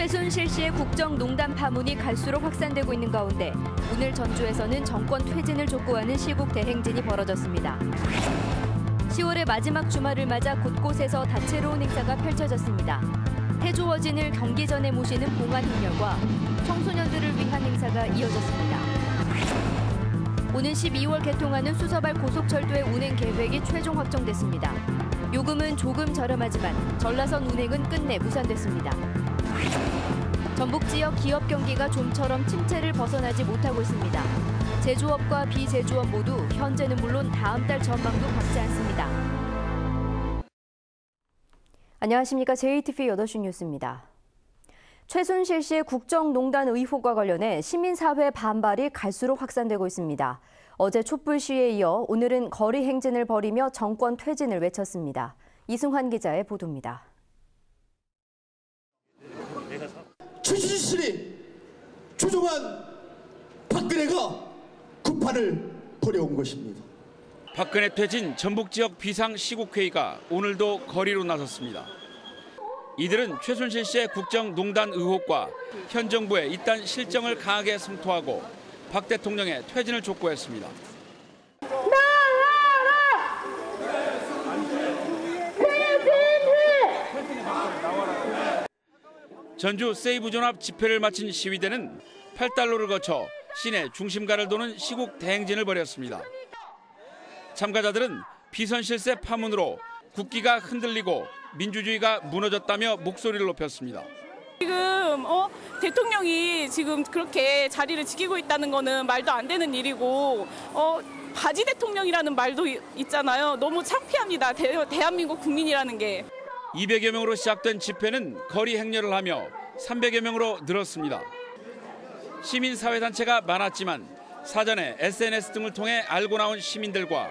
최순실 씨의 국정농단 파문이 갈수록 확산되고 있는 가운데 오늘 전주에서는 정권 퇴진을 촉구하는 시국 대행진이 벌어졌습니다. 10월의 마지막 주말을 맞아 곳곳에서 다채로운 행사가 펼쳐졌습니다. 태조어진을 경기전에 모시는 봉안 행렬과 청소년들을 위한 행사가 이어졌습니다. 오는 12월 개통하는 수서발 고속철도의 운행 계획이 최종 확정됐습니다. 요금은 조금 저렴하지만 전라선 운행은 끝내 무산됐습니다. 전북 지역 기업 경기가 좀처럼 침체를 벗어나지 못하고 있습니다. 제조업과 비제조업 모두 현재는 물론 다음 달 전망도 밝지 않습니다. 안녕하십니까. JTV 8시 뉴스입니다. 최순실 씨의 국정농단 의혹과 관련해 시민사회 반발이 갈수록 확산되고 있습니다. 어제 촛불 시위에 이어 오늘은 거리 행진을 벌이며 정권 퇴진을 외쳤습니다. 이승환 기자의 보도입니다. 최순실이 조종한 박근혜가 구판을 벌여온 것입니다. 박근혜 퇴진 전북 지역 비상 시국회의가 오늘도 거리로 나섰습니다. 이들은 최순실 씨의 국정농단 의혹과 현 정부의 이딴 실정을 강하게 성토하고 박 대통령의 퇴진을 촉구했습니다. 전주 세이브존 앞 집회를 마친 시위대는 8달로를 거쳐 시내 중심가를 도는 시국 대행진을 벌였습니다. 참가자들은 비선실세 파문으로 국기가 흔들리고 민주주의가 무너졌다며 목소리를 높였습니다. 지금 대통령이 지금 그렇게 자리를 지키고 있다는 거는 말도 안 되는 일이고 바지 대통령이라는 말도 있잖아요. 너무 창피합니다. 대한민국 국민이라는 게. 200여 명으로 시작된 집회는 거리 행렬을 하며 300여 명으로 늘었습니다. 시민사회단체가 많았지만 사전에 SNS 등을 통해 알고 나온 시민들과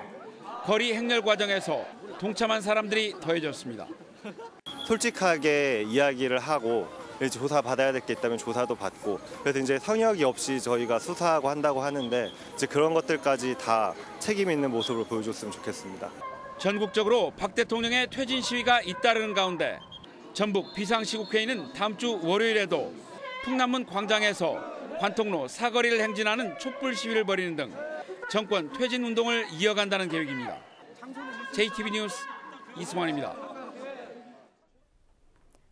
거리 행렬 과정에서 동참한 사람들이 더해졌습니다. 솔직하게 이야기를 하고 조사 받아야 될 게 있다면 조사도 받고 그래서 이제 성역이 없이 저희가 수사하고 한다고 하는데 이제 그런 것들까지 다 책임 있는 모습을 보여줬으면 좋겠습니다. 전국적으로 박 대통령의 퇴진 시위가 잇따르는 가운데 전북 비상시국회의는 다음 주 월요일에도 풍남문 광장에서 관통로 사거리를 행진하는 촛불 시위를 벌이는 등 정권 퇴진 운동을 이어간다는 계획입니다. JTV 뉴스 이승환입니다.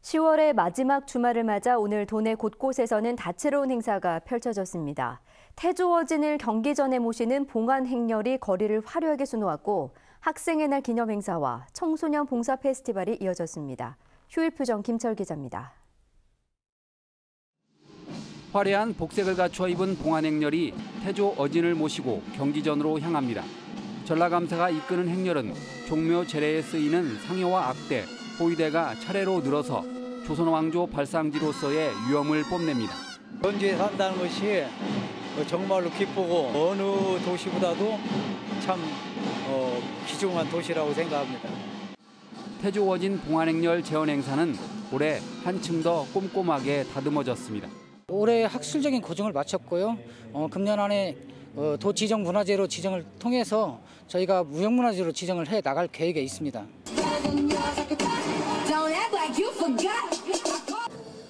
10월의 마지막 주말을 맞아 오늘 도내 곳곳에서는 다채로운 행사가 펼쳐졌습니다. 태조어진을 경기전에 모시는 봉안 행렬이 거리를 화려하게 수놓았고 학생의 날 기념 행사와 청소년 봉사 페스티벌이 이어졌습니다. 휴일표정 김철 기자입니다. 화려한 복색을 갖춰 입은 봉안 행렬이 태조 어진을 모시고 경기전으로 향합니다. 전라감사가 이끄는 행렬은 종묘 제례에 쓰이는 상여와 악대, 호위대가 차례로 늘어서 조선왕조 발상지로서의 위엄을 뽐냅니다. 전주에 산다는 것이 정말로 기쁘고 어느 도시보다도 참 귀중한 도시라고 생각합니다. 태조 어진 봉안 행렬 재원 행사는 올해 한층 더 꼼꼼하게 다듬어졌습니다. 올해 학술적인 고증을 마쳤고요. 금년 안에 도지정 문화재로 지정을 통해서 저희가 무형문화재로 지정을 해 나갈 계획에 있습니다.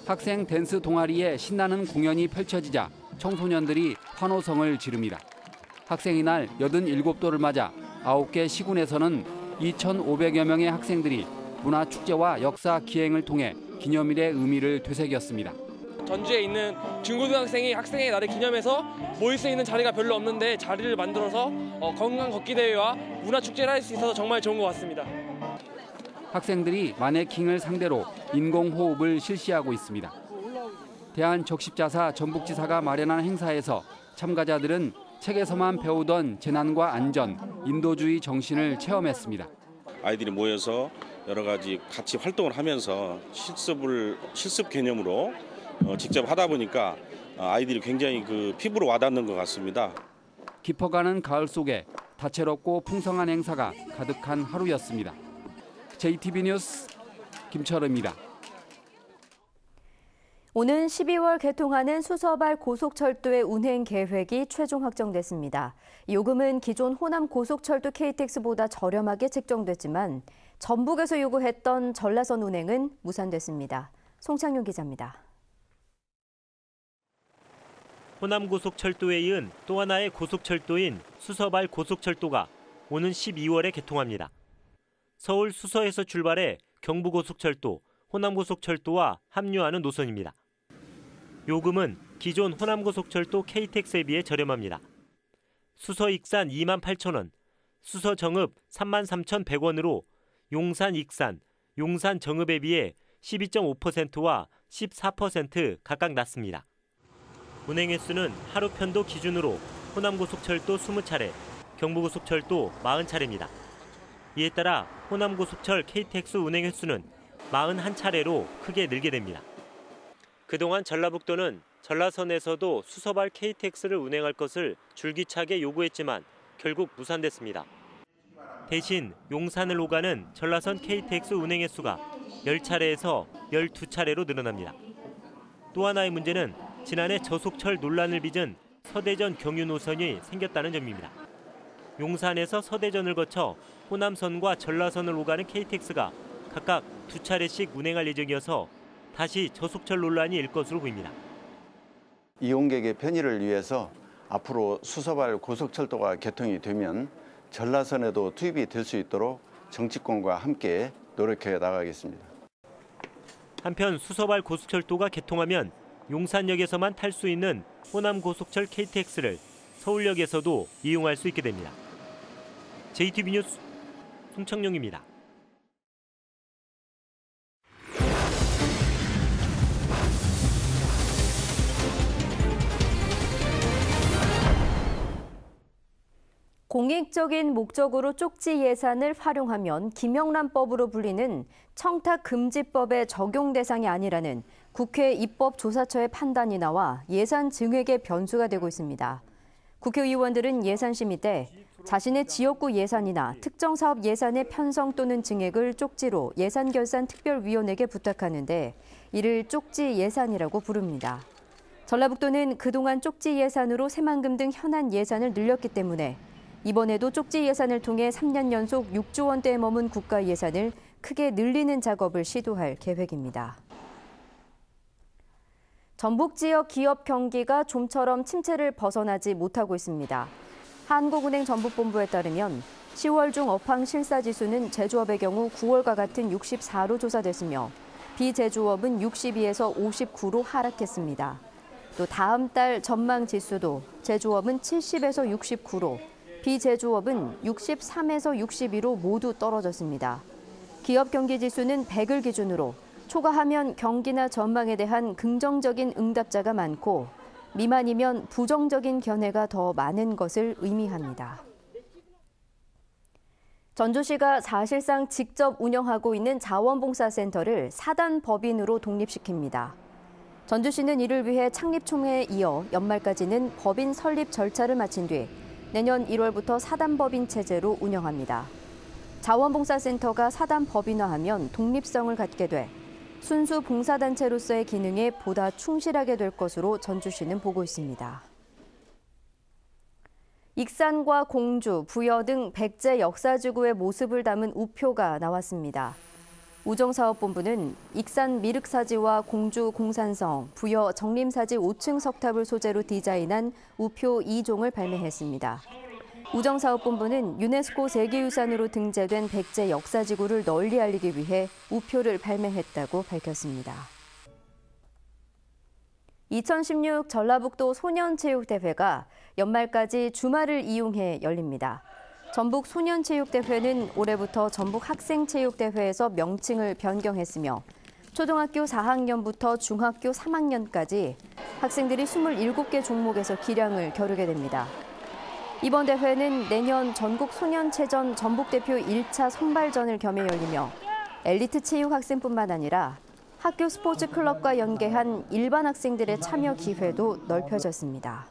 학생 댄스 동아리에 신나는 공연이 펼쳐지자 청소년들이 환호성을 지릅니다. 학생의 날 87도를 맞아 9개 시군에서는 2,500여 명의 학생들이 문화축제와 역사 기행을 통해 기념일의 의미를 되새겼습니다. 전주에 있는 중고등학생이 학생의 날을 기념해서 모일 수 있는 자리가 별로 없는데 자리를 만들어서 건강 걷기 대회와 문화축제를 할 수 있어서 정말 좋은 것 같습니다. 학생들이 마네킹을 상대로 인공호흡을 실시하고 있습니다. 대한적십자사 전북지사가 마련한 행사에서 참가자들은 책에서만 배우던 재난과 안전, 인도주의 정신을 체험했습니다. 아이들이 모여서 여러 가지 같이 활동을 하면서 실습 개념으로 직접 하다 보니까 아이들이 굉장히 피부로 와닿는 것 같습니다. 깊어가는 가을 속에 다채롭고 풍성한 행사가 가득한 하루였습니다. JTB 뉴스 김철우입니다. 오는 12월 개통하는 수서발 고속철도의 운행 계획이 최종 확정됐습니다. 요금은 기존 호남 고속철도 KTX보다 저렴하게 책정됐지만 전북에서 요구했던 전라선 운행은 무산됐습니다. 송창용 기자입니다. 호남고속철도에 이은 또 하나의 고속철도인 수서발 고속철도가 오는 12월에 개통합니다. 서울 수서에서 출발해 경부고속철도, 호남고속철도와 합류하는 노선입니다. 요금은 기존 호남고속철도 KTX에 비해 저렴합니다. 수서 익산 28,000원, 수서 정읍 33,100원으로 용산 익산, 용산 정읍에 비해 12.5%와 14% 각각 낮습니다. 운행 횟수는 하루 편도 기준으로 호남고속철도 20차례, 경부고속철도 40차례입니다. 이에 따라 호남고속철 KTX 운행 횟수는 41차례로 크게 늘게 됩니다. 그동안 전라북도는 전라선에서도 수서발 KTX를 운행할 것을 줄기차게 요구했지만 결국 무산됐습니다. 대신 용산을 오가는 전라선 KTX 운행 횟수가 10차례에서 12차례로 늘어납니다. 또 하나의 문제는 지난해 저속철 논란을 빚은 서대전 경유 노선이 생겼다는 점입니다. 용산에서 서대전을 거쳐 호남선과 전라선을 오가는 KTX가 각각 2차례씩 운행할 예정이어서 다시 저속철 논란이 일 것으로 보입니다. 이용객의 편의를 위해서 앞으로 수서발 고속철도가 개통이 되면 전라선에도 투입이 될 수 있도록 정치권과 함께 노력해 나가겠습니다. 한편 수서발 고속철도가 개통하면 용산역에서만 탈 수 있는 호남고속철 KTX를 서울역에서도 이용할 수 있게 됩니다. JTB 뉴스 송창용입니다. 공익적인 목적으로 쪽지 예산을 활용하면 김영란법으로 불리는 청탁금지법의 적용 대상이 아니라는 국회 입법조사처의 판단이 나와 예산 증액의 변수가 되고 있습니다. 국회의원들은 예산심의 때 자신의 지역구 예산이나 특정 사업 예산의 편성 또는 증액을 쪽지로 예산결산특별위원회에게 부탁하는데 이를 쪽지 예산이라고 부릅니다. 전라북도는 그동안 쪽지 예산으로 새만금 등 현안 예산을 늘렸기 때문에 이번에도 쪽지 예산을 통해 3년 연속 6조 원대에 머문 국가 예산을 크게 늘리는 작업을 시도할 계획입니다. 전북 지역 기업 경기가 좀처럼 침체를 벗어나지 못하고 있습니다. 한국은행 전북본부에 따르면 10월 중 업황 실사지수는 제조업의 경우 9월과 같은 64로 조사됐으며 비제조업은 62에서 59로 하락했습니다. 또 다음 달 전망지수도 제조업은 70에서 69로 비제조업은 63에서 62로 모두 떨어졌습니다. 기업 경기 지수는 100을 기준으로 초과하면 경기나 전망에 대한 긍정적인 응답자가 많고 미만이면 부정적인 견해가 더 많은 것을 의미합니다. 전주시가 사실상 직접 운영하고 있는 자원봉사센터를 사단 법인으로 독립시킵니다. 전주시는 이를 위해 창립총회에 이어 연말까지는 법인 설립 절차를 마친 뒤 내년 1월부터 사단법인 체제로 운영합니다. 자원봉사센터가 사단법인화하면 독립성을 갖게 돼 순수 봉사단체로서의 기능에 보다 충실하게 될 것으로 전주시는 보고 있습니다. 익산과 공주, 부여 등 백제 역사지구의 모습을 담은 우표가 나왔습니다. 우정사업본부는 익산 미륵사지와 공주 공산성, 부여 정림사지 5층 석탑을 소재로 디자인한 우표 2종을 발매했습니다. 우정사업본부는 유네스코 세계유산으로 등재된 백제 역사지구를 널리 알리기 위해 우표를 발매했다고 밝혔습니다. 2016 전라북도 소년체육대회가 연말까지 주말을 이용해 열립니다. 전북 소년체육대회는 올해부터 전북 학생체육대회에서 명칭을 변경했으며 초등학교 4학년부터 중학교 3학년까지 학생들이 27개 종목에서 기량을 겨루게 됩니다. 이번 대회는 내년 전국 소년체전 전북대표 1차 선발전을 겸해 열리며 엘리트 체육 학생뿐만 아니라 학교 스포츠 클럽과 연계한 일반 학생들의 참여 기회도 넓혀졌습니다.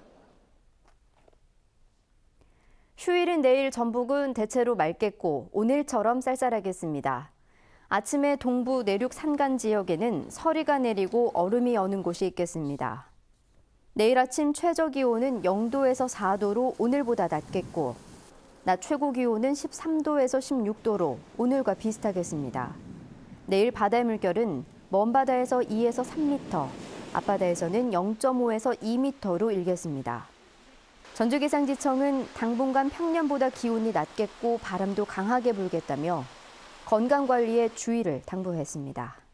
휴일인 내일 전북은 대체로 맑겠고 오늘처럼 쌀쌀하겠습니다. 아침에 동부 내륙 산간 지역에는 서리가 내리고 얼음이 어는 곳이 있겠습니다. 내일 아침 최저 기온은 0도에서 4도로 오늘보다 낮겠고 낮 최고 기온은 13도에서 16도로 오늘과 비슷하겠습니다. 내일 바다의 물결은 먼 바다에서 2에서 3m, 앞바다에서는 0.5에서 2m로 일겠습니다. 전주기상지청은 당분간 평년보다 기온이 낮겠고 바람도 강하게 불겠다며 건강관리에 주의를 당부했습니다.